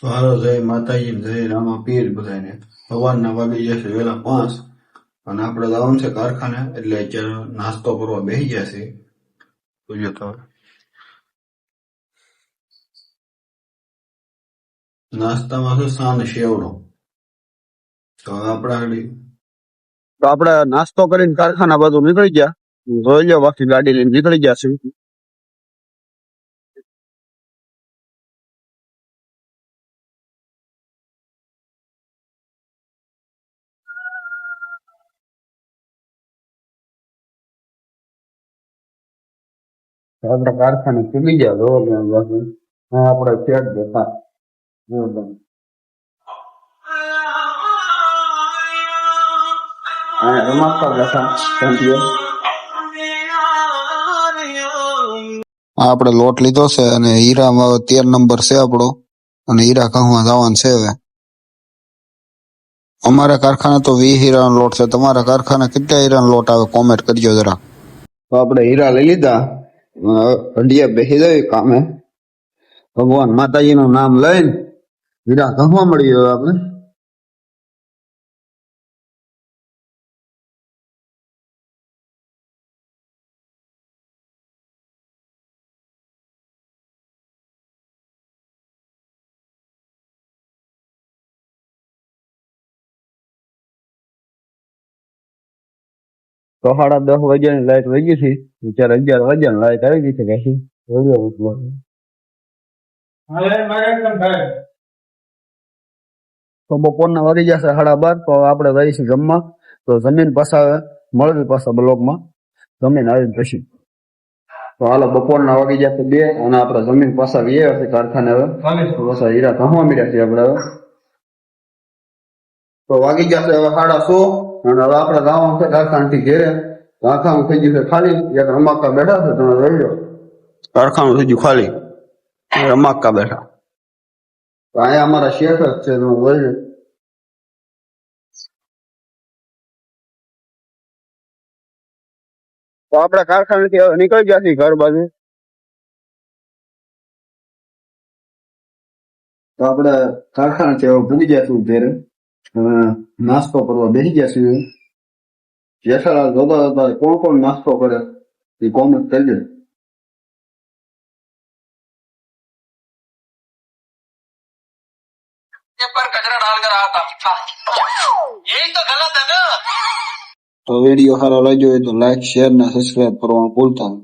તો હાલો જય માતાજી જય રામા પીર બધાને. સવારના વાગી જશે વેલા 5 અને આપણે જવાનું છે કારખાને, એટલે અત્યારે નાસ્તો કરવા બેસી ગયા છે. જોજો તો નાસ્તામાં છે સાન શેવડો. તો આપણે નાસ્તો કરીને કારખાના બાજુ નીકળી ગયા. જોઈ લો, બાકી ગાડી લઈને નીકળી ગયા છે. આપણે કારખાને ચૂકી ગયા. જો બાકી આપણે ફેટ દેખા રમાતા બેઠા. આપણે લોટ લીધો છે અને હીરામાં 13 નંબર છે આપણો, અને હીરા કહવા જવાનું છે. હવે અમારા કારખાને તો 20 હીરાનો લોટ છે. તમારા કારખાને કેટલા હીરાનો લોટ આવે કોમેન્ટ કરજો જરા. તો આપણે હીરા લઈ લીધા, હંડિયા બેસી જાય કામે. ભગવાન માતાજી નું નામ લઈને હીરા કહવા મળી ગયો આપણે. તો 10:30 વાગ્યાની લાઈટ વહી ગઈ છે. અત્યારે 11 વાગ્યાની લાઈટ આવી ગઈ છે. કઈ તો બપોરના વાગી જશે 12:30. તો આપણે જઈશું જમવા. તો જમીન પાછા મળવી પાછા બ્લોકમાં જમીન આવી પછી. તો હાલો, બપોરના વાગી જશે 2 અને આપણે જમીન પાછા ગયા છે કારખાને. હવે પાછા હીરા કહવા મળ્યા છે આપણે. હવે તો વાગી જશે હવે 6:30 અને હવે આપણે જવાનું છે કારખાનેથી ઘેરે. કારખાનું થઈ ગયું છે ખાલી. એક રમાકા બેઠા છે, તમે જોઈ લો. કારખાનું થઈ ગયું ખાલી, રમાકા બેઠા. તો અહીંયા અમારા શેઠ જ છે, તમે જોઈ લો. તો આપણે કારખાનેથી હવે નીકળી ગયા છીએ ઘર બાજુ. તો આપણે કારખાનેથી હવે ભૂલી ગયા છીએ ઘેરે. નાસ્તો કરવા બેસી ગયા છીએ. જેઠાલાલ જોતા હતા કોણ કોણ નાસ્તો કરે એ કોમેન્ટ કરી દે. તો વિડીયો સારો લાગ્યો હોય તો લાઈક, શેર ને સબસ્ક્રાઇબ કરવાનું ભૂલતા નહીં.